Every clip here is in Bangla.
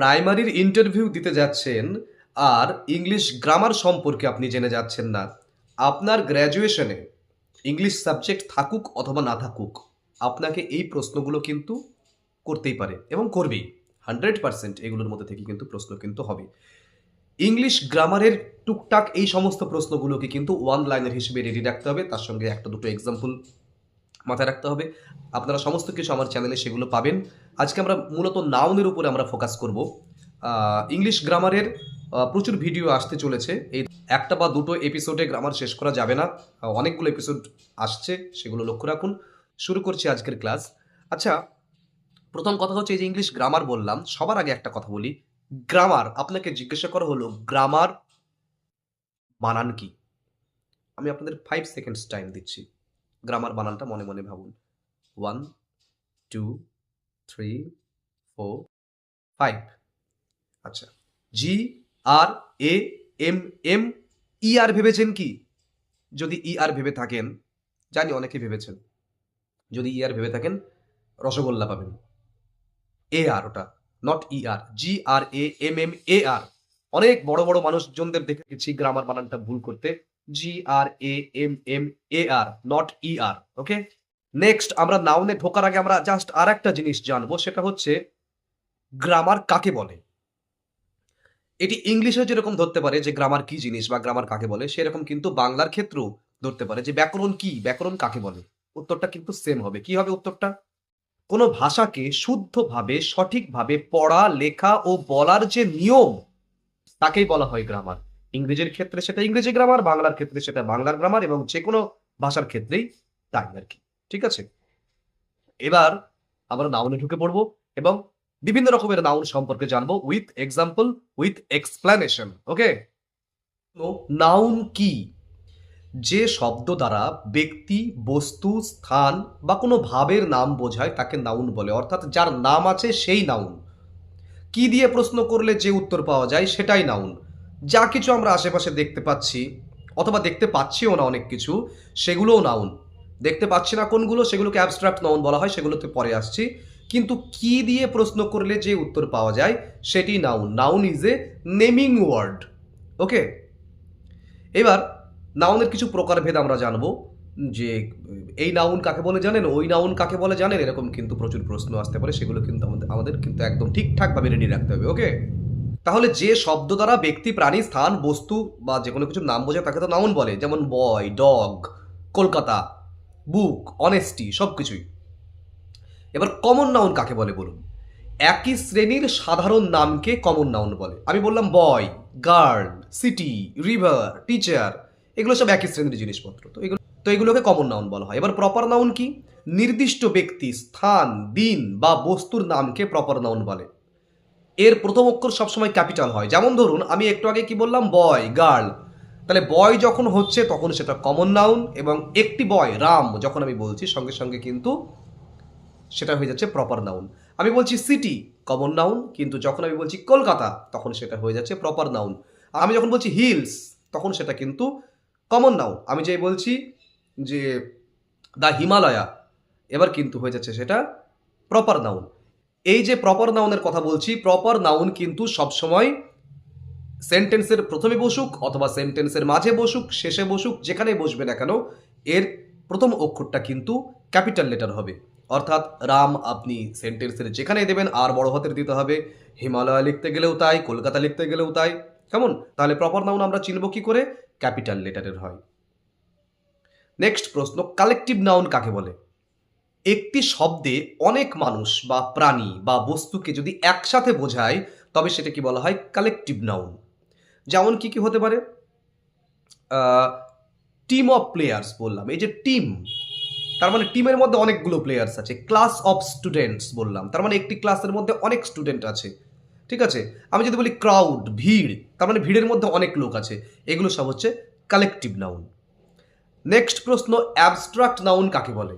প্রাইমারির ইন্টারভিউ দিতে যাচ্ছেন আর ইংলিশ গ্রামার সম্পর্কে আপনি জেনে যাচ্ছেন না, আপনার গ্র্যাজুয়েশনে ইংলিশ সাবজেক্ট থাকুক অথবা না থাকুক, আপনাকে এই প্রশ্নগুলো কিন্তু করতেই পারে এবং করবেই। 100% এগুলোর মধ্যে থেকে কিন্তু প্রশ্ন কিন্তু হবে। ইংলিশ গ্রামারের টুকটাক এই সমস্ত প্রশ্নগুলোকে কিন্তু ওয়ান লাইনের হিসেবে রেডি রাখতে হবে, তার সঙ্গে একটা দুটো এক্সাম্পল মাথায় রাখতে হবে। আপনারা সমস্ত কিছু আমার চ্যানেলে সেগুলো পাবেন। আজকে আমরা মূলত নাউনের উপরে আমরা ফোকাস করব। ইংলিশ গ্রামারের প্রচুর ভিডিও আসতে চলেছে। এই একটা বা দুটো এপিসোডে গ্রামার শেষ করা যাবে না, অনেকগুলো এপিসোড আসছে, সেগুলো লক্ষ্য রাখুন। শুরু করছি আজকের ক্লাস। আচ্ছা, প্রথম কথা হচ্ছে, এই যে ইংলিশ গ্রামার বললাম, সবার আগে একটা কথা বলি। গ্রামার, আপনাকে জিজ্ঞাসা করা হলো গ্রামার বানান কি? আমি আপনাদের 5 সেকেন্ডস টাইম দিচ্ছি। গ্রামার বানানটা মনে মনে ভাবুন। 1, 2, 3, 4, 5। আচ্ছা, জি R A M M E আর ভেবেছেন কি? যদি ই আর ভেবে থাকেন, জানি অনেকে ভেবেছেন, যদি ই আর ভেবে থাকেন রসগোল্লা পাবেন। এ আর, ওটা not E R, G R A M M A R. অনেক বড় বড় মানুষজনদের দেখেছি গ্রামার বানানটা ভুল করতে। G R A M M A R, not E R. Okay, next আমরা নাউনে ঢোকার আগে আমরা জাস্ট আর একটা জিনিস জানবো, সেটা হচ্ছে গ্রামার কাকে বলে। এটি ইংলিশে যেরকম ধরতে পারে যে গ্রামার কি জিনিস বা গ্রামার কাকে বলে, সেরকম কিন্তু বাংলার ক্ষেত্রেও ধরতে পারে যে ব্যাকরণ কি, ব্যাকরণ কাকে বলে। উত্তরটা কিন্তু সেম হবে। কি হবে উত্তরটা? কোনো ভাষাকে শুদ্ধভাবে সঠিকভাবে পড়া, লেখা ও বলার যে নিয়ম, তাকেই বলা হয় গ্রামার। ইংরেজির ক্ষেত্রে সেটা ইংরেজি গ্রামার, বাংলার ক্ষেত্রে সেটা বাংলার গ্রামার, এবং যে কোনো ভাষার ক্ষেত্রেই তাই আর কি। ঠিক আছে, এবার আমরা নাউনে ঢুকে পড়বো এবং বিভিন্ন রকমের নাউন সম্পর্কে জানবো with example, with explanation. Okay, noun কি? যে শব্দ দ্বারা ব্যক্তি, বস্তু, স্থান বা কোনো ভাবের নাম বোঝায় তাকে নাউন বলে, অর্থাৎ যার নাম আছে সেই নাউন। কি দিয়ে প্রশ্ন করলে যে উত্তর পাওয়া যায় সেটাই নাউন। যা কিছু আমরা আশেপাশে দেখতে পাচ্ছি অথবা দেখতে পাচ্ছিও না অনেক কিছু, সেগুলোও নাউন। দেখতে পাচ্ছি না কোনগুলো, সেগুলোকে অ্যাবস্ট্রাক্ট নাউন বলা হয়, সেগুলোতে পরে আসছি। কিন্তু কি দিয়ে প্রশ্ন করলে যে উত্তর পাওয়া যায় সেটি noun. Noun is a naming word. Okay, এবার নাউনের কিছু প্রকারভেদ আমরা জানবো, যে এই নাউন কাকে বলে জানেন, ওই নাউন কাকে বলে জানেন, এরকম কিন্তু প্রচুর প্রশ্ন আসতে পারে। সেগুলো কিন্তু আমাদের কিন্তু একদম ঠিকঠাকভাবে রেডি রাখতে হবে। ওকে, তাহলে যে শব্দ দ্বারা ব্যক্তি, প্রাণী, স্থান, বস্তু বা যে কোনো কিছুর নাম বোঝায় তাকে তো নাউন বলে, যেমন বয়, ডগ, কলকাতা, বুক, অনেস্টি, সব কিছুই। এবার কমন নাউন কাকে বলে বলুন? একই শ্রেণীর সাধারণ নামকে কমন নাউন বলে। আমি বললাম বয়, গার্ল, সিটি, রিভার, টিচার, এগুলো সব একই শ্রেণীর জিনিসপত্র, তো এগুলোকে কমন নাউন বলা হয়। এবার প্রপার নাউন কি? নির্দিষ্ট ব্যক্তি, স্থান, দিন বা বস্তুর নামকে প্রপার নাউন বলে। এর প্রথম অক্ষর সবসময় ক্যাপিটাল হয়। যেমন ধরুন, আমি একটু আগে কি বললাম, বয়, গার্ল, তাহলে বয় যখন হচ্ছে তখন সেটা কমন নাউন, এবং একটি বয়, রাম, যখন আমি বলছি সঙ্গে সঙ্গে কিন্তু সেটা হয়ে যাচ্ছে প্রপার নাউন। আমি বলছি সিটি, কমন নাউন, কিন্তু যখন আমি বলছি কলকাতা তখন সেটা হয়ে যাচ্ছে প্রপার নাউন। আমি যখন বলছি হিলস তখন সেটা কিন্তু কমন নাউন। আমি যে বলছি যে দ্য হিমালয়া, এবার কিন্তু হয়ে যাচ্ছে সেটা প্রপার নাউন। এই যে প্রপার নাউনের কথা বলছি, প্রপার নাউন কিন্তু সবসময় সেন্টেন্সের প্রথমে বসুক অথবা সেন্টেন্সের মাঝে বসুক, শেষে বসুক, যেখানে বসবে না কেন, এর প্রথম অক্ষরটা কিন্তু ক্যাপিটাল লেটার হবে। অর্থাৎ রাম আপনি সেন্টেন্সের যেখানে দেবেন আর বড় হাতের দিতে হবে, হিমালয় লিখতে গেলেও তাই, কলকাতা লিখতে গেলেও তাই। কেমন? তাহলে প্রপার নাউন আমরা চিনব কি করে? ক্যাপিটাল লেটারের হয়। নেক্সট প্রশ্ন, কালেকটিভ নাউন কাকে বলে? একটি শব্দে অনেক মানুষ বা প্রাণী বা বস্তুকে যদি একসাথে বোঝায় তবে সেটা কি বলা হয়? Collective noun. যেমন কি কি হতে পারে? টিম অফ প্লেয়ার্স বললাম, এই যে টিম, তার মানে টিমের মধ্যে অনেকগুলো প্লেয়ার্স আছে। ক্লাস অফ স্টুডেন্টস বললাম, তার মানে একটি ক্লাসের মধ্যে অনেক স্টুডেন্ট আছে। ঠিক আছে, আমি যদি বলি ক্রাউড, ভিড়, তার মানে ভিড়ের মধ্যে অনেক লোক আছে। এগুলো সব হচ্ছে কালেকটিভ নাউন। নেক্সট প্রশ্ন, অ্যাবস্ট্রাক্ট নাউন কাকে বলে?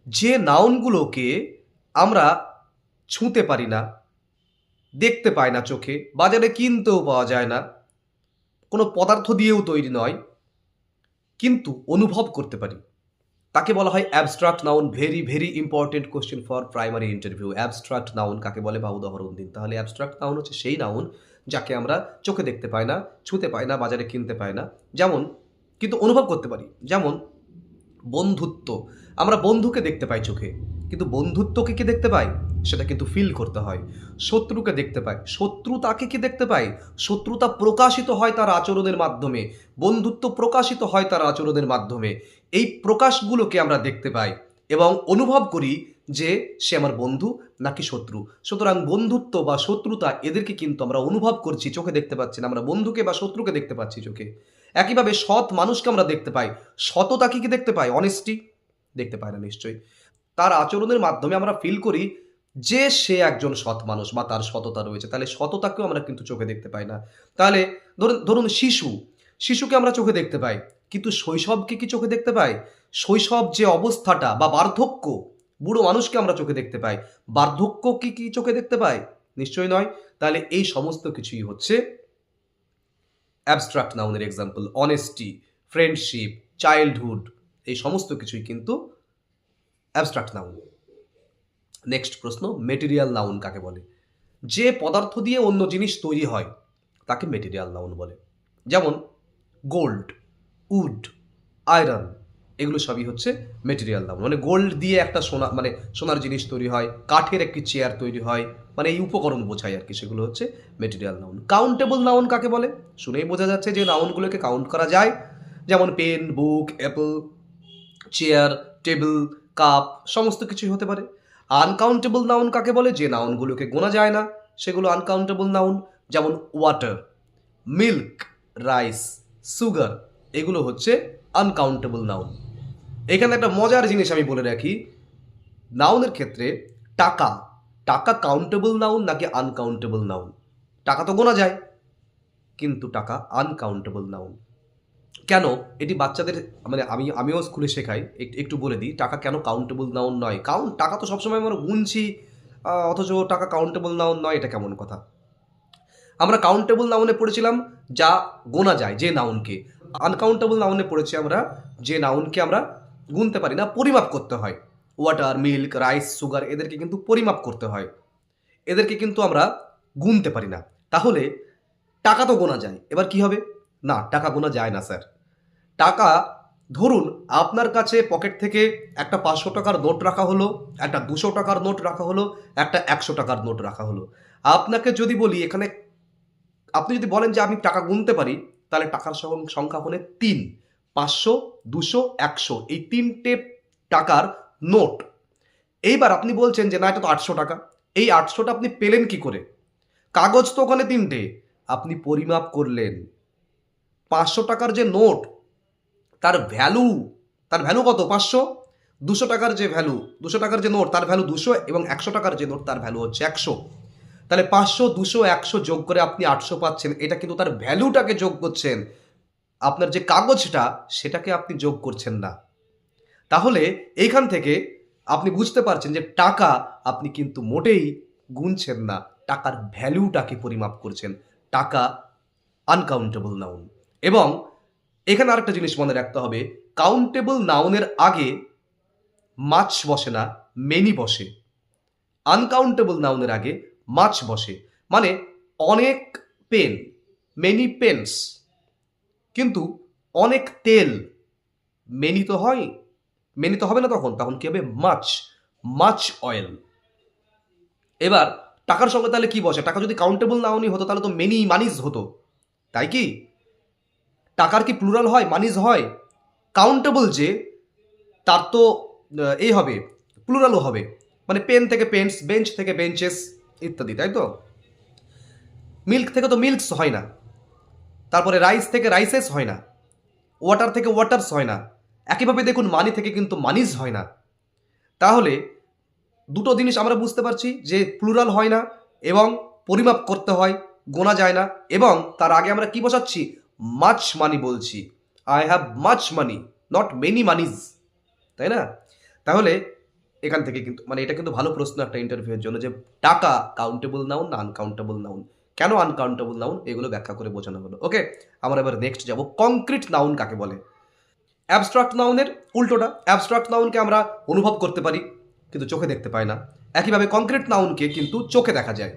যে নাউনগুলোকে আমরা ছুঁতে পারি না, দেখতে পাই না চোখে, বাজারে কিনতেও পাওয়া যায় না, কোনো পদার্থ দিয়েও তৈরি নয়, কিন্তু অনুভব করতে পারি। তাকে বলা হয় abstract noun. Very very important question for primary interview. Abstract noun কাকে বলে বা উদাহরণ দিন। তাহলে অ্যাবস্ট্রাক্ট নাউন হচ্ছে সেই নাউন যাকে আমরা চোখে দেখতে পাই না, ছুঁতে পাই না, বাজারে কিনতে পাই না, যেমন কিন্তু অনুভব করতে পারি। যেমন বন্ধুত্ব, আমরা বন্ধুকে দেখতে পাই চোখে, কিন্তু বন্ধুত্বকে কি দেখতে পাই সেটা কিন্তু ফিল করতে হয়। শত্রুকে দেখতে পাই, শত্রুতাকে কি দেখতে পাই, শত্রুতা প্রকাশিত হয় তার আচরণের মাধ্যমে, বন্ধুত্ব প্রকাশিত হয় তার আচরণের মাধ্যমে। এই প্রকাশগুলোকে আমরা দেখতে পাই এবং অনুভব করি যে সে আমার বন্ধু নাকি শত্রু। সুতরাং বন্ধুত্ব বা শত্রুতা এদেরকে কিন্তু আমরা অনুভব করছি, চোখে দেখতে পাচ্ছি না। আমরা বন্ধুকে বা শত্রুকে দেখতে পাচ্ছি চোখে। একইভাবে সৎ মানুষকে আমরা দেখতে পাই, সততাকে কি দেখতে পাই, অনেস্টি দেখতে পাই না নিশ্চয়ই। তার আচরণের মাধ্যমে আমরা ফিল করি যে সে একজন সৎ মানুষ বা তার সততা রয়েছে। তাহলে সততাকেও আমরা কিন্তু চোখে দেখতে পাই না। তাহলে ধরুন ধরুন শিশুকে আমরা চোখে দেখতে পাই, কিন্তু শৈশবকে কি চোখে দেখতে পাই? শৈশব যে অবস্থাটা বা বার্ধক্য, বুড়ো মানুষকে আমরা চোখে দেখতে পাই, বার্ধক্য কি চোখে দেখতে পাই? নিশ্চয়ই নয়। তাহলে এই সমস্ত কিছুই হচ্ছে অ্যাবস্ট্রাক্ট নাউনের এক্সাম্পল। অনেস্টি, ফ্রেন্ডশিপ, চাইল্ডহুড, এই সমস্ত কিছুই কিন্তু অ্যাবস্ট্রাক্ট নাউন। নেক্সট প্রশ্ন, মেটেরিয়াল নাউন কাকে বলে? যে পদার্থ দিয়ে অন্য জিনিস তৈরি হয় তাকে মেটেরিয়াল নাউন বলে। যেমন গোল্ড, উড, আয়রন, এগুলো সবই হচ্ছে মেটেরিয়াল নাউন। মানে গোল্ড দিয়ে একটা সোনার জিনিস তৈরি হয়, কাঠের একটি চেয়ার তৈরি হয়, মানে এই উপকরণ বোঝায় আর কি, সেগুলো হচ্ছে মেটেরিয়াল নাউন। কাউন্টেবল নাউন কাকে বলে? শুনেই বোঝা যাচ্ছে যে নাউনগুলোকে কাউন্ট করা যায়। যেমন পেন, বুক, অ্যাপল, চেয়ার, টেবিল, কাপ, সমস্ত কিছুই হতে পারে। আনকাউন্টেবল নাউন কাকে বলে? যে নাউনগুলোকে গোনা যায় না, সেগুলো আনকাউন্টেবল নাউন। যেমন ওয়াটার, মিল্ক, রাইস, সুগার, এগুলো হচ্ছে আনকাউন্টেবল নাউন। এখানে একটা মজার জিনিস আমি বলে রাখি, নাউনের ক্ষেত্রে টাকা, টাকা কাউন্টেবল নাউন নাকি আনকাউন্টেবল নাউন? টাকা তো গোনা যায়, কিন্তু টাকা আনকাউন্টেবল নাউন। কেন? এটি বাচ্চাদের, মানে আমিও স্কুলে শেখাই, একটু বলে দিই টাকা কেন কাউন্টেবল নাউন নয়। টাকা তো সবসময় আমরা গুনছি, অথচ টাকা কাউন্টেবল নাউন নয়, এটা কেমন কথা? আমরা কাউন্টেবল নাউনে পড়েছিলাম যা গোনা যায়, যে নাউনকে। আনকাউন্টেবল নাউনে পড়েছি আমরা যে নাউনকে আমরা গুনতে পারি না, পরিমাপ করতে হয়। ওয়াটার, মিল্ক, রাইস, সুগার, এদেরকে কিন্তু পরিমাপ করতে হয়, এদেরকে কিন্তু আমরা গুনতে পারি না। তাহলে টাকা তো গোনা যায়, এবার কি হবে? না, টাকা গোনা যায় না স্যার। টাকা, ধরুন আপনার কাছে পকেট থেকে একটা 500 টাকার নোট রাখা হলো, একটা 200 টাকার নোট রাখা হলো, একটা 100 টাকার নোট রাখা হলো। আপনাকে যদি বলি এখানে, আপনি যদি বলেন যে আমি টাকা গুনতে পারি, তাহলে টাকার সংখ্যা হলে 3, 500, 200, 100, এই 3টে টাকার নোট। এইবার আপনি বলছেন যে না, এটা তো 800 টাকা। এই 800টা আপনি পেলেন কি করে? কাগজ তো ওখানে 3টে, আপনি পরিমাপ করলেন। 500 টাকার যে নোট, তার ভ্যালু, কত? 500। 200 টাকার যে ভ্যালু, 200 টাকার যে নোট, তার ভ্যালু 200, এবং 100 টাকার যে নোট, তার ভ্যালু হচ্ছে 100। তাহলে 500, 200, 100 যোগ করে আপনি 800 পাচ্ছেন। এটা কিন্তু তার ভ্যালুটাকে যোগ করছেন, আপনার যে কাগজটা সেটাকে আপনি যোগ করছেন না। তাহলে এইখান থেকে আপনি বুঝতে পারছেন যে টাকা আপনি কিন্তু মোটেই গুনছেন না, টাকার ভ্যালুটাকে পরিমাপ করছেন। টাকা আনকাউন্টেবল নাউন। এবং এখানে আরেকটা জিনিস মনে রাখতে হবে, কাউন্টেবল নাউনের আগে মাছ বসে না, মেনি বসে। আনকাউন্টেবল নাউনের আগে মাছ বসে, মানে অনেক পেন, মেনি পেন্স, কিন্তু অনেক তেল, মেনি তো হয়, মেনি তো হবে না, তখন কি হবে? মাছ অয়েল। এবার টাকার সঙ্গে তাহলে কি বসে? টাকা যদি কাউন্টেবল নাউনই হতো তাহলে তো মেনি মানিজ হতো, তাই কি? টাকার কি প্লুরাল হয়, মানিজ হয়? কাউন্টেবল যে, তার তো এই হবে, প্লুরালও হবে, মানে পেন থেকে পেন্স, বেঞ্চ থেকে বেঞ্চেস ইত্যাদি, তাই তো? মিল্ক থেকে তো মিল্কস হয় না, তারপরে রাইস থেকে রাইসেস হয় না, ওয়াটার থেকে ওয়াটার্স হয় না। একইভাবে দেখুন, মানি থেকে কিন্তু মানিজ হয় না। তাহলে দুটো জিনিস আমরা বুঝতে পারছি, যে প্লুরাল হয় না এবং পরিমাপ করতে হয়, গোনা যায় না, এবং তার আগে আমরা কি বসাচ্ছি? মাছ মানি বলছি। I have much money, not many moneys, তাই না? তাহলে এখান থেকে কিন্তু, মানে এটা কিন্তু ভালো প্রশ্ন একটা ইন্টারভিউয়ের জন্য, যে টাকা কাউন্টেবল নাউন না আনকাউন্টেবল নাউন, কেন আনকাউন্টেবল নাউন, এগুলো ব্যাখ্যা করে বোঝানো হলো। ওকে, আমরা এবার নেক্সট যাব, কংক্রিট নাউন কাকে বলে? অ্যাবস্ট্রাক্ট নাউনের উল্টোটা, অ্যাবস্ট্রাক্ট নাউনকে আমরা অনুভব করতে পারি কিন্তু চোখে দেখতে পাই না। একইভাবে কংক্রিট নাউনকে কিন্তু চোখে দেখা যায়।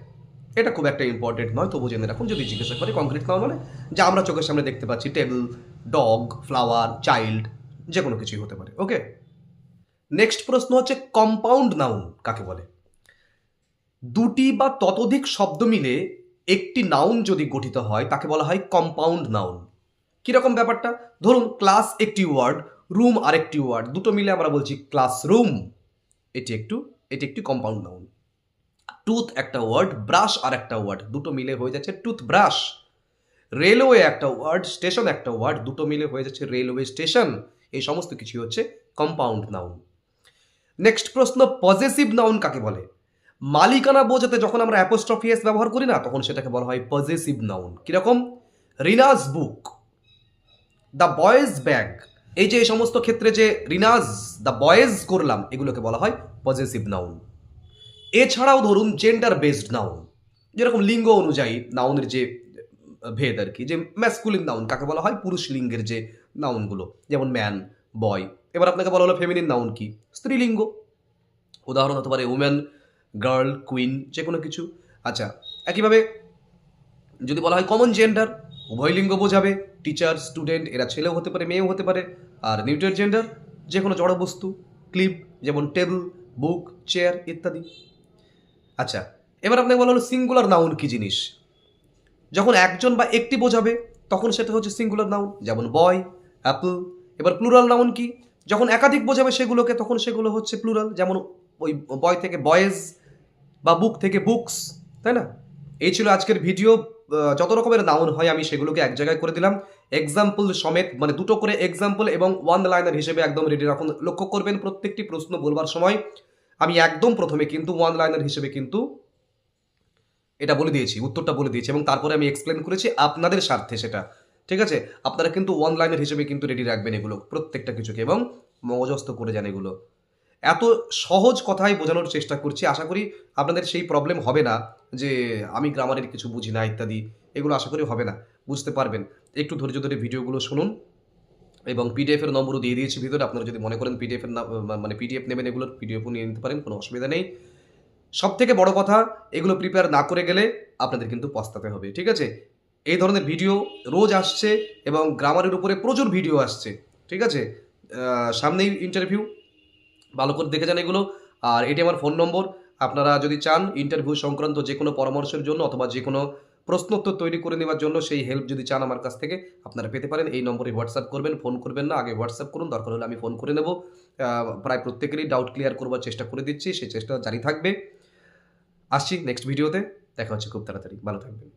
এটা খুব একটা ইম্পর্টেন্ট নয়, তবু জেনে রাখুন যদি জিজ্ঞাসা করে। কংক্রিট নাউন মানে যা আমরা চোখের সামনে দেখতে পাচ্ছি, টেবিল, ডগ, ফ্লাওয়ার, চাইল্ড, যে কোনো কিছুই হতে পারে। ওকে, নেক্সট প্রশ্ন হচ্ছে কম্পাউন্ড নাউন কাকে বলে? দুটি বা ততোধিক শব্দ মিলে একটি নাউন যদি গঠিত হয় তাকে বলা হয় কম্পাউন্ড নাউন। কিরকম ব্যাপারটা? ধরুন ক্লাস একটি ওয়ার্ড, রুম আরেকটি ওয়ার্ড, দুটো মিলে আমরা বলছি ক্লাসরুম, এটি একটি কম্পাউন্ড নাউন। টুথ একটা ওয়ার্ড, ব্রাশ আর একটা ওয়ার্ড, দুটো মিলে হয়ে যাচ্ছে টুথব্রাশ। রেলওয়ে একটা ওয়ার্ড, স্টেশন একটা ওয়ার্ড, দুটো মিলে হয়ে যাচ্ছে রেলওয়ে স্টেশন। এই সমস্ত কিছু হচ্ছে কম্পাউন্ড নাউন। নেক্সট প্রশ্ন, পজেসিভ নাউন কাকে বলে? মালিকানা বোঝাতে যখন আমরা অ্যাপোস্ট্রফি এস ব্যবহার করি না, তখন সেটাকে বলা হয় পজেসিভ নাউন। কিরকম? রিনাস বুক, দ্য বয়েজ ব্যাগ, এই যে এই সমস্ত ক্ষেত্রে যে রিনাজ দ্য বয়েজ করলাম, এগুলোকে বলা হয় পজেসিভ নাউন। এছাড়াও ধরুন জেন্ডার বেসড নাউন, যেরকম লিঙ্গ অনুযায়ী নাউনের যে ভেদ আর কি, যে ম্যাসকুলিন নাউন কাকে বলা হয়? পুরুষ লিঙ্গের যে নাউনগুলো, যেমন ম্যান, বয়। এবার আপনাকে বলা হলো ফেমিনিন নাউন কি? স্ত্রীলিঙ্গ। উদাহরণ হতে পারে উম্যান, গার্ল, কুইন, যে কোনো কিছু। আচ্ছা, একইভাবে যদি বলা হয় কমন জেন্ডার, উভয় লিঙ্গ বোঝাবে। টিচার, স্টুডেন্ট, এরা ছেলেও হতে পারে মেয়েও হতে পারে। আর নিউট্রাল জেন্ডার, যে কোনো জড় বস্তু, ক্লিপ, যেমন টেবিল, বুক, চেয়ার ইত্যাদি। আচ্ছা, এবার আপনাকে বলা হলো সিঙ্গুলার নাউন কি জিনিস? যখন একজন বা একটি বোঝাবে তখন সেটা হচ্ছে সিঙ্গুলার নাউন, যেমন বয়, অ্যাপল। এবার প্লুরাল নাউন কি? যখন একাধিক বোঝাবে সেগুলোকে, তখন সেগুলো হচ্ছে প্লুরাল, যেমন ওই বয় থেকে বয়েজ বা বুক থেকে বুকস, তাই না? এই ছিল আজকের ভিডিও। যত রকমের নাউন হয় আমি সেগুলোকে এক জায়গায় করে দিলাম এক্সাম্পল সমেত, মানে দুটো করে এক্সাম্পল এবং ওয়ান লাইনার হিসেবে একদম রেডি রাখুন। লক্ষ্য করবেন প্রত্যেকটি প্রশ্ন বলবার সময় আমি একদম প্রথমে কিন্তু ওয়ান লাইনার হিসেবে কিন্তু এটা বলে দিয়েছি, উত্তরটা বলে দিয়েছি, এবং তারপরে আমি এক্সপ্লেন করেছি আপনাদের স্বার্থে সেটা। ঠিক আছে? আপনারা কিন্তু ওয়ান লাইনার হিসেবে কিন্তু রেডি রাখবেন এগুলো প্রত্যেকটা কিছুকে, এবং মগজস্থ করে যান এগুলো। এত সহজ কথাই বোঝানোর চেষ্টা করছি, আশা করি আপনাদের সেই প্রবলেম হবে না যে আমি গ্রামারের কিছু বুঝি না ইত্যাদি, এগুলো আশা করি হবে না, বুঝতে পারবেন। একটু ধৈর্য ধরে ভিডিওগুলো শুনুন, এবং পিডিএফের নম্বরও দিয়ে দিয়েছি ভিতরে। আপনারা যদি মনে করেন পিডিএফের মানে পিডিএফ নেবেন, এগুলোর পিডিএফও নিয়ে নিতে পারেন, কোনো অসুবিধা নেই। সব থেকে বড় কথা, এগুলো প্রিপেয়ার না করে গেলে আপনাদের কিন্তু পস্তাতে হবে। ঠিক আছে? এই ধরনের ভিডিও রোজ আসছে এবং গ্রামারের উপরে প্রচুর ভিডিও আসছে। ঠিক আছে? সামনেই ইন্টারভিউ, ভালো করে দেখে যান এগুলো। আর এটি আমার ফোন নম্বর। আপনারা যদি চান ইন্টারভিউ সংক্রান্ত যে কোনো পরামর্শের জন্য অথবা যে কোনো প্রশ্নোত্তর তৈরি করে নেওয়ার জন্য, সেই হেল্প যদি চান আমার কাছ থেকে, আপনারা পেতে পারেন। এই নম্বরে হোয়াটসঅ্যাপ করবেন, ফোন করবেন না। আগে হোয়াটসঅ্যাপ করুন, দরকার হলে আমি ফোন করে নেব। প্রায় প্রত্যেকেরই ডাউট ক্লিয়ার করবার চেষ্টা করে দিচ্ছি, সেই চেষ্টা জারি থাকবে। আসছি নেক্সট ভিডিওতে, দেখা হচ্ছে খুব তাড়াতাড়ি। ভালো থাকবেন।